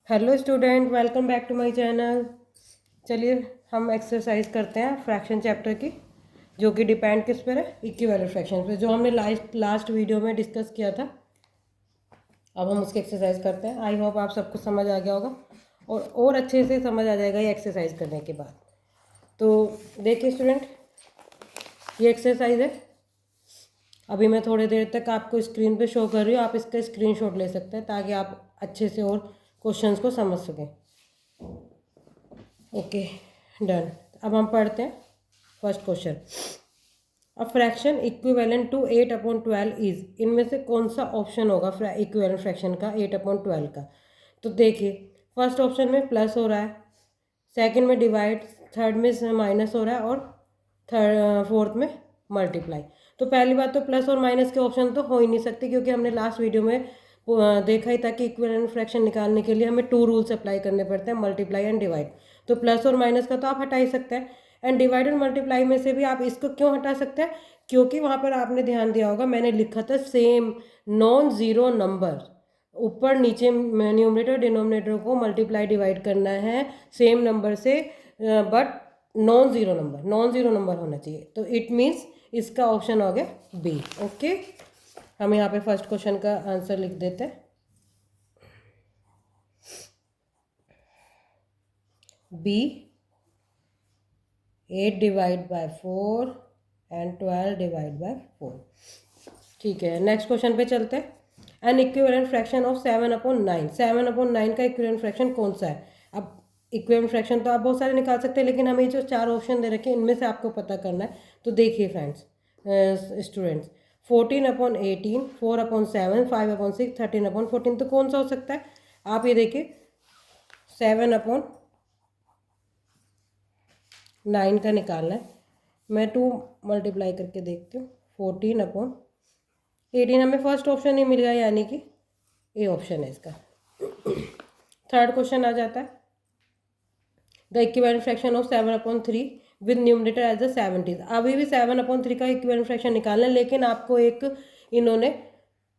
Hello student, welcome back to my channel. चलिए हम exercise करते हैं फ्रैक्शन चैप्टर की, जो कि डिपेंड किस पर है, इक्विवेलेंट फ्रैक्शन पे, जो हमने लास्ट वीडियो में डिस्कस किया था। अब हम उसकी एक्सरसाइज करते हैं। आई होप आप सबको समझ आ गया होगा और अच्छे से समझ आ जाएगा ये एक्सरसाइज करने के बाद। तो देखिए स्टूडेंट, ये एक्सरसाइज है। अभी मैं थोड़ी देर तक आपको स्क्रीन पे शो कर रही हूँ, आप इसका स्क्रीनशॉट ले सकते हैं ताकि आप अच्छे से और क्वेश्चंस को समझ सकें। Okay, done. अब हम पढ़ते हैं first question. A fraction equivalent to 8/12 is, इनमें से कौन सा ऑप्शन होगा इक्विवेलेंट फ्रैक्शन का 8/12 का? तो देखिए, फर्स्ट ऑप्शन में प्लस हो रहा है, सेकंड में डिवाइड, थर्ड में माइनस हो रहा है और थर्ड फोर्थ में मल्टीप्लाई। तो पहली बात तो प्लस और माइनस के ऑप्शन तो हो ही नहीं सकते, क्योंकि हमने लास्ट वीडियो में देखा ही था कि इक्विवेलेंट फ्रैक्शन निकालने के लिए हमें 2 रूल्स अप्लाई करने पड़ते हैं, मल्टीप्लाई एंड डिवाइड। तो प्लस और माइनस का तो आप हटा ही सकते हैं, एंड डिवाइड एंड मल्टीप्लाई में से भी आप इसको क्यों हटा सकते हैं? क्योंकि वहाँ पर आपने ध्यान दिया होगा, मैंने लिखा था सेम नॉन ज़ीरो नंबर, ऊपर नीचे न्यूमरेटर डिनोमिनेटर को मल्टीप्लाई डिवाइड करना है सेम नंबर से, बट नॉन ज़ीरो नंबर होना चाहिए। तो इट मीन्स इसका ऑप्शन हो गया बी। ओके, हम यहाँ पे फर्स्ट क्वेश्चन का आंसर लिख देते हैं, B 8 divide by 4 and 12 divide by 4। ठीक है, नेक्स्ट क्वेश्चन पे चलते हैं। एन इक्विवेलेंट फ्रैक्शन ऑफ 7/9, 7/9 का इक्विवेलेंट फ्रैक्शन कौन सा है? अब इक्विवेलेंट फ्रैक्शन तो आप बहुत सारे निकाल सकते हैं, लेकिन हमें जो 4 ऑप्शन दे रखे हैं इनमें से आपको पता करना है। तो देखिए फ्रेंड्स, स्टूडेंट्स, 14/18, 4/7, 5/6, 13/14, तो कौन सा हो सकता है? आप ये देखिए, 7/9 का निकालना है। मैं 2 मल्टीप्लाई करके देखती हूँ। 14/18 हमें फर्स्ट ऑप्शन ही मिल गया, यानी कि ए ऑप्शन है इसका। थर्ड क्वेश्चन आ जाता है, the equivalent fraction of 7/3 with numerator as the 70। अभी भी 7/3 का इक्विवेलेंट फ्रैक्शन निकालना है, लेकिन आपको एक इन्होंने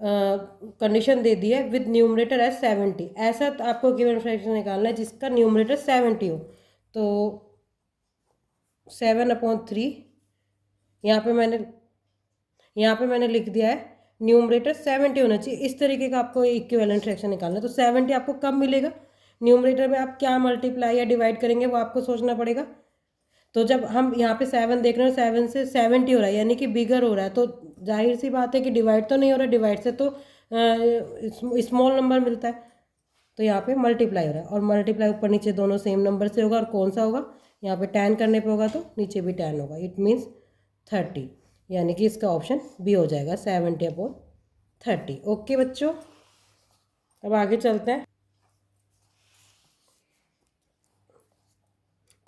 कंडीशन दे दी है, विद न्यूमरेटर एज 70। ऐसा आपको इक्विवेलेंट फ्रैक्शन निकालना है जिसका न्यूमरेटर 70 हो। तो 7/3, यहाँ पे मैंने लिख दिया है न्यूमरेटर 70 होना चाहिए। इस तरीके का आपको इक्विवेलेंट फ्रैक्शन निकालना है। तो 70 आपको कब मिलेगा? न्यूमरेटर में आप क्या मल्टीप्लाई या डिवाइड करेंगे वो आपको सोचना पड़ेगा। तो जब हम यहाँ पे 7 देख रहे हैं, 7 से 70 हो रहा है, यानी कि बिगर हो रहा है, तो जाहिर सी बात है कि डिवाइड तो नहीं हो रहा है, डिवाइड से तो स्मॉल नंबर मिलता है। तो यहाँ पे मल्टीप्लाई हो रहा है, और मल्टीप्लाई ऊपर नीचे दोनों सेम नंबर से होगा। और कौन सा होगा? यहाँ पे 10 करने पे होगा तो नीचे भी 10 होगा। इट मीन्स 30, यानी कि इसका ऑप्शन बी हो जाएगा, 70/30। ओके बच्चों, अब आगे चलते हैं।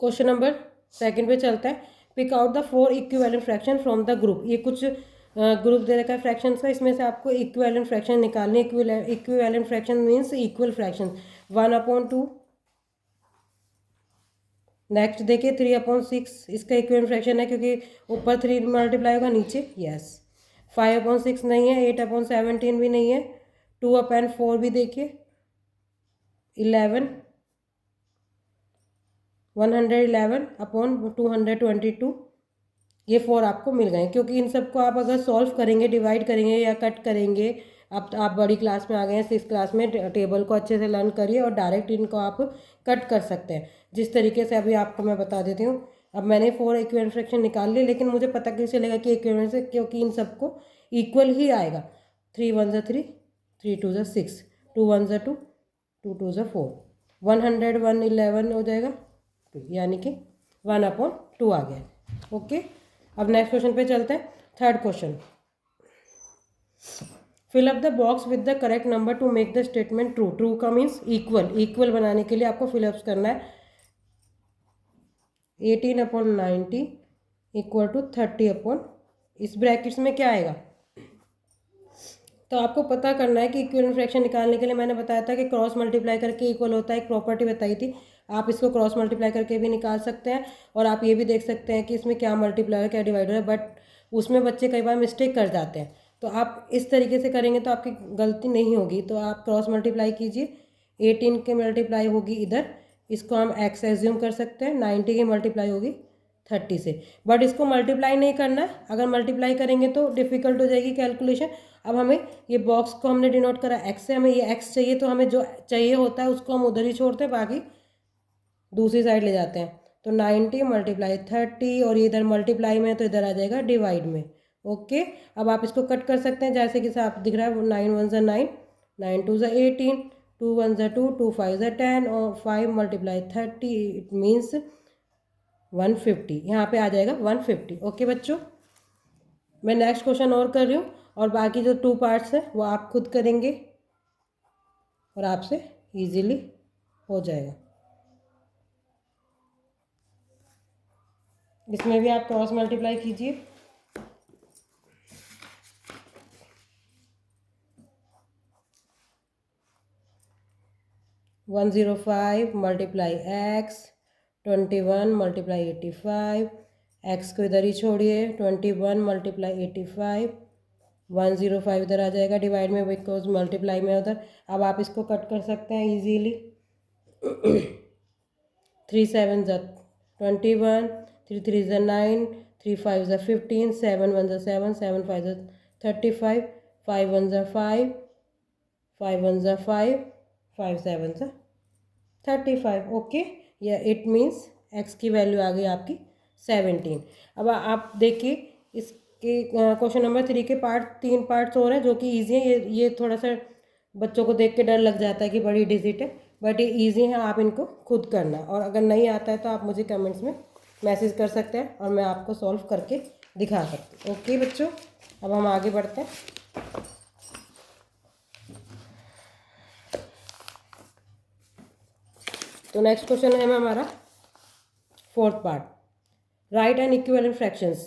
क्वेश्चन नंबर सेकंड पे चलता है। Pick out the 4 equivalent fraction from the group. ये कुछ ग्रुप दे रखा है फ्रैक्शंस का, इसमें से आपको इक्विवेलेंट फ्रैक्शन निकालने। Equivalent fraction means equal fraction. 1/2, next देखिए 3/6, इसका इक्विवेलेंट फ्रैक्शन है क्योंकि ऊपर 3 मल्टीप्लाई होगा, नीचे यस। 5/6 नहीं है, 8/17 भी नहीं है, 2/4 भी देखिए, 11, 111/222, ये 4 आपको मिल गए। क्योंकि इन सबको आप अगर सॉल्व करेंगे, डिवाइड करेंगे या कट करेंगे, अब आप बड़ी क्लास में आ गए हैं, 6 क्लास में, टेबल को अच्छे से लर्न करिए और डायरेक्ट इनको आप कट कर सकते हैं, जिस तरीके से अभी आपको मैं बता देती हूँ। अब मैंने 4 इक्विवेलेंट फ्रैक्शन निकाल लिए, लेकिन मुझे पता कैसे चलेगा कि इक्विवेलेंट से, क्योंकि इन सबको इक्वल ही आएगा। 3 1 3, 3 2 6, 2 1 2, 2 2 4, 111 हो जाएगा, यानी कि 1/2 आ गया। ओके, अब नेक्स्ट क्वेश्चन पे चलते हैं। Third question, fill up the box with the correct number to make the statement true. True का मीन्स इक्वल, इक्वल बनाने के लिए आपको फिलअप्स करना है। 18/90 इक्वल टू 30 इस ब्रैकेट्स में क्या आएगा? तो आपको पता करना है कि इक्विवेलेंट फ्रैक्शन निकालने के लिए मैंने बताया था कि क्रॉस मल्टीप्लाई करके इक्वल होता है, एक प्रॉपर्टी बताई थी। आप इसको क्रॉस मल्टीप्लाई करके भी निकाल सकते हैं, और आप ये भी देख सकते हैं कि इसमें क्या मल्टीप्लाई है क्या डिवाइडर है, बट उसमें बच्चे कई बार मिस्टेक कर जाते हैं। तो आप इस तरीके से करेंगे तो आपकी गलती नहीं होगी। तो आप क्रॉस मल्टीप्लाई कीजिए, 18 के मल्टीप्लाई होगी इधर, इसको हम x एज्यूम कर सकते हैं, 90 की मल्टीप्लाई होगी 30 से। बट इसको मल्टीप्लाई नहीं करना है, अगर मल्टीप्लाई करेंगे तो डिफ़िकल्ट हो जाएगी कैलकुलेशन। अब हमें ये बॉक्स को हमने डिनोट करा x से, हमें ये x चाहिए, तो हमें जो चाहिए होता है उसको हम उधर ही छोड़ते हैं, बाकी दूसरी साइड ले जाते हैं। तो 90 मल्टीप्लाई 30, और ये इधर मल्टीप्लाई में है तो इधर आ जाएगा डिवाइड में। ओके, अब आप इसको कट कर सकते हैं, जैसे कि साफ दिख रहा है, 9 1 ज़ा 9, 9 2 ज़ा 18, 2 1 ज़ा 2, 2 5 ज़ा 10, और 5 मल्टीप्लाई 30, इट मीन्स 150, यहाँ पे आ जाएगा 150। ओके बच्चों, मैं नेक्स्ट क्वेश्चन और कर रही हूँ, और बाकी जो 2 पार्ट्स हैं वो आप खुद करेंगे और आपसे इजीली हो जाएगा। इसमें भी आप क्रॉस मल्टीप्लाई कीजिए। 105 मल्टीप्लाई x, 21 मल्टीप्लाई 85, x को इधर ही छोड़िए, 21 मल्टीप्लाई 85, 105 इधर आ जाएगा डिवाइड में, बिकॉज मल्टीप्लाई में उधर। अब आप इसको कट कर सकते हैं इजीली। 3 7 ज़ा 21, 3 3 ज़ा 9, 3 5 ज़ा 15, 7 1 ज़ा 7, 7 5 ज़ा 35, 5 1 ज़ा 5, 5 1 ज़ा 5, 5 7 ज़ा 35। ओके, या इट मीन्स x की वैल्यू आ गई आपकी 17। अब आप देखिए इसके क्वेश्चन नंबर 3 के पार्ट 3 पार्ट्स और हैं जो कि ईजी हैं। ये थोड़ा सा बच्चों को देख के डर लग जाता है कि बड़ी डिजिट है, बट ये ईजी है, आप इनको खुद करना। और अगर नहीं आता है तो आप मुझे कमेंट्स में मैसेज कर सकते हैं और मैं आपको सॉल्व करके दिखा सकती हूँ। ओके बच्चों, अब हम आगे बढ़ते हैं। तो नेक्स्ट क्वेश्चन है हमारा 4th part, right and equivalent fractions.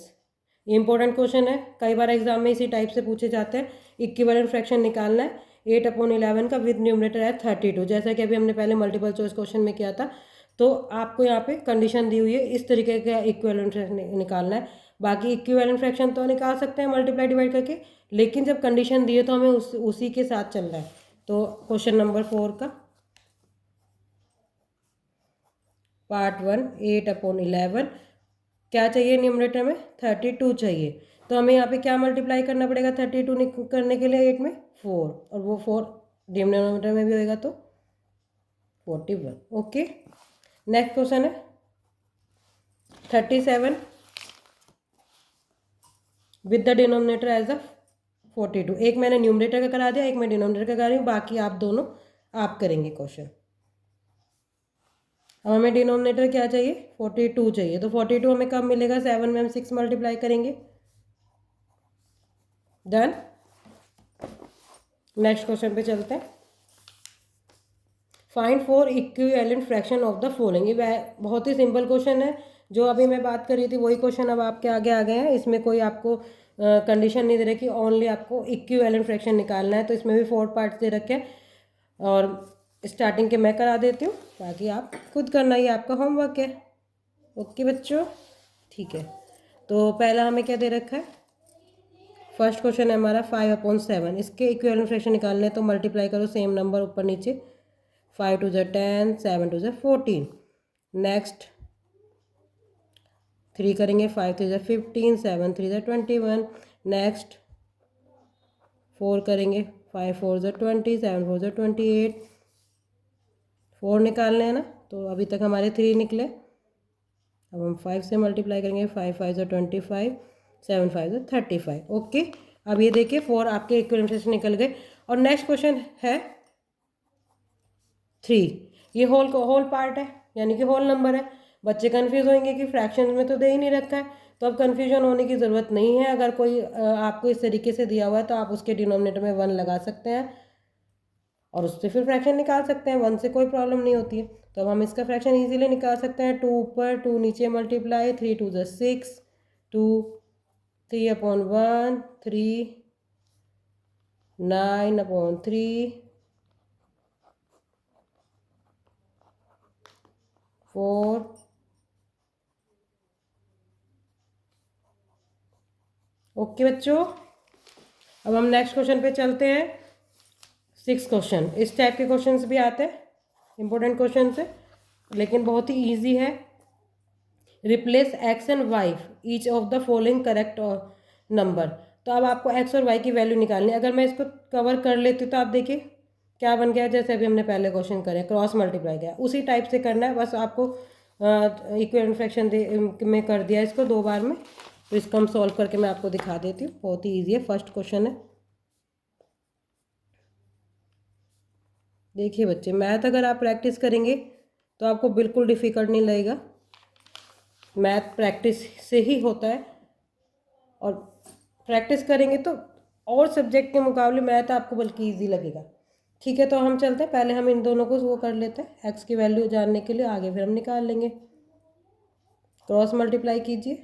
ये इंपॉर्टेंट क्वेश्चन है, कई बार एग्जाम में इसी टाइप से पूछे जाते हैं। इक्विवेलेंट फ्रैक्शन निकालना है 8/11 का, विद न्यूमरेटर है 32, जैसा कि अभी हमने पहले मल्टीपल चॉइस क्वेश्चन में किया था। तो आपको यहाँ पे कंडीशन दी हुई है, इस तरीके का इक्विवेलेंट निकालना है। बाकी इक्विवेलेंट फ्रैक्शन तो निकाल सकते हैं मल्टीप्लाई डिवाइड करके, लेकिन जब कंडीशन दी है तो हमें उसी के साथ चलना है। तो क्वेश्चन नंबर 4 का पार्ट 1, 8/11, क्या चाहिए न्यूमरेटर में, 32 चाहिए। तो हमें यहाँ पे क्या मल्टीप्लाई करना पड़ेगा 32 करने के लिए, 8 में 4, और वो 4 डिनोमिनेटर में भी होएगा तो 41। ओके, नेक्स्ट क्वेश्चन है 37 with the denominator as a 42। एक मैंने न्यूमरेटर का करा दिया, एक मैं डिनोमिनेटर का करा रही हूँ, बाकी आप दोनों आप करेंगे क्वेश्चन। अब हमें डिनोमिनेटर क्या चाहिए, 42 चाहिए। तो 42 हमें कब मिलेगा, 7 में हम 6 मल्टीप्लाई करेंगे। डन, नेक्स्ट क्वेश्चन पे चलते हैं। Find 4 equivalent fraction of the following. ये बहुत ही सिंपल क्वेश्चन है, जो अभी मैं बात कर रही थी वही क्वेश्चन अब आपके आगे आ गए हैं। इसमें कोई आपको कंडीशन नहीं दे रही कि ओनली आपको इक्विवेलेंट फ्रैक्शन निकालना है। तो इसमें भी 4 पार्ट्स दे रखे हैं, और स्टार्टिंग के मैं करा देती हूँ, बाकी आप खुद करना, ही आपका होमवर्क है। ओके बच्चों, ठीक है। तो पहला हमें क्या दे रखा है, फर्स्ट क्वेश्चन है हमारा 5/7। इसके इक्विवेलेंट फ्रैक्शन निकालने हैं तो मल्टीप्लाई करो सेम नंबर ऊपर नीचे, 5 2 ज़ा 10, 7 2 ज़ा 14। नेक्स्ट 3 करेंगे, 5 3 ज़ा 15, 7 3 ज़ा 21। नेक्स्ट 4 करेंगे, 5 4 ज़ा 20, 7 4 ज़ा 28। 4 निकालने हैं ना, तो अभी तक हमारे 3 निकले। अब हम 5 से मल्टीप्लाई करेंगे, 5 5 ज़ा 25, 7 5 ज़ा 35। ओके, अब ये देखिए 4 आपके इक्विवेलेंट फ्रैक्शन निकल गए। और नेक्स्ट क्वेश्चन है 3, ये होल पार्ट है, यानी कि होल नंबर है। बच्चे कंफ्यूज होंगे कि फ्रैक्शन में तो दे ही नहीं रखा है, तो अब कंफ्यूजन होने की ज़रूरत नहीं है। अगर कोई आपको इस तरीके से दिया हुआ है तो आप उसके डिनोमिनेटर में 1 लगा सकते हैं और उससे फिर फ्रैक्शन निकाल सकते हैं, 1 से कोई प्रॉब्लम नहीं होती है। तो अब हम इसका फ्रैक्शन इजीली निकाल सकते हैं। 2 ऊपर 2 नीचे मल्टीप्लाई, 3 2 ज़ा 6, 2 3/1, 3 9/3, 4। ओके बच्चों, अब हम नेक्स्ट क्वेश्चन पे चलते हैं। 6 क्वेश्चन, इस टाइप के क्वेश्चंस भी आते हैं, इंपॉर्टेंट क्वेश्चन है लेकिन बहुत ही ईजी है। Replace X and Y each of the following correct number. तो अब आपको एक्स और वाई की वैल्यू निकालनी है। अगर मैं इसको कवर कर लेती हूँ तो आप देखिए क्या बन गया, जैसे अभी हमने पहले क्वेश्चन करे क्रॉस मल्टीप्लाई किया, उसी टाइप से करना है। बस आपको इक्विवेलेंट फ्रैक्शन में कर दिया इसको 2 बार में। तो इसको हम सॉल्व करके मैं आपको दिखा देती हूँ, बहुत ही ईजी है। फर्स्ट क्वेश्चन है, देखिए बच्चे, मैथ अगर आप प्रैक्टिस करेंगे तो आपको बिल्कुल डिफ़िकल्ट नहीं लगेगा। मैथ प्रैक्टिस से ही होता है, और प्रैक्टिस करेंगे तो और सब्जेक्ट के मुकाबले मैथ आपको बल्कि इजी लगेगा। ठीक है, तो हम चलते हैं, पहले हम इन दोनों को वो कर लेते हैं एक्स की वैल्यू जानने के लिए, आगे फिर हम निकाल लेंगे। क्रॉस मल्टीप्लाई कीजिए,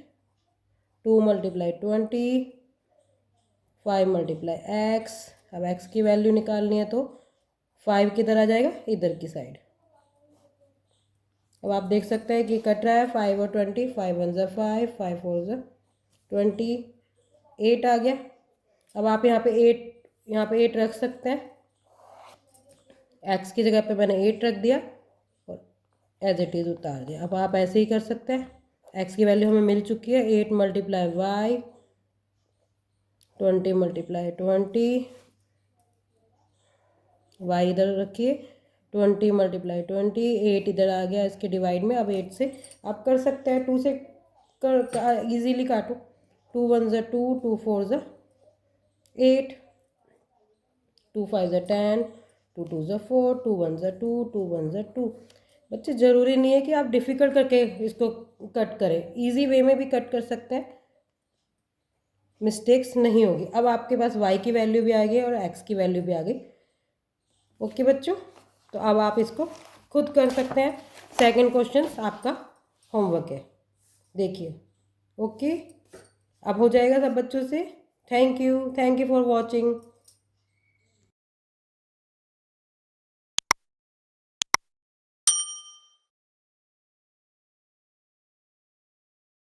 2 मल्टीप्लाई 20, 5 मल्टीप्लाई एक्स। अब एक्स की वैल्यू निकालनी है तो 5 किधर आ जाएगा, इधर की साइड। अब आप देख सकते हैं कि कट रहा है 5 और 20, 5 1 ज़ा 5, 5 4 ज़ा 20, 8 आ गया। अब आप यहाँ पे 8 रख सकते हैं, एक्स की जगह पे मैंने 8 रख दिया और एज इट इज़ उतार दिया। अब आप ऐसे ही कर सकते हैं, एक्स की वैल्यू हमें मिल चुकी है, 8 मल्टीप्लाई वाई, 20 मल्टीप्लाई 20, वाई इधर रखिए, 20 मल्टीप्लाई 20, 8 इधर आ गया इसके डिवाइड में। अब 8 से आप कर सकते हैं, 2 से कर ईजीली काटो, 2 1 ज़ा 2, 2 4 ज़ा 8, 2 5 ज़ा 10, 2 2 ज़ा 4, 2 1 ज़ा 2, 2 1 ज़ा 2। बच्चे ज़रूरी नहीं है कि आप डिफ़िकल्ट करके इसको कट करें, इजी वे में भी कट कर सकते हैं, मिस्टेक्स नहीं होगी। अब आपके पास y की वैल्यू भी आ गई और x की वैल्यू भी आ गई। ओके बच्चों, तो अब आप इसको खुद कर सकते हैं। सेकंड क्वेश्चन आपका होमवर्क है, देखिए। ओके, अब हो जाएगा सब बच्चों से। Thank you for watching.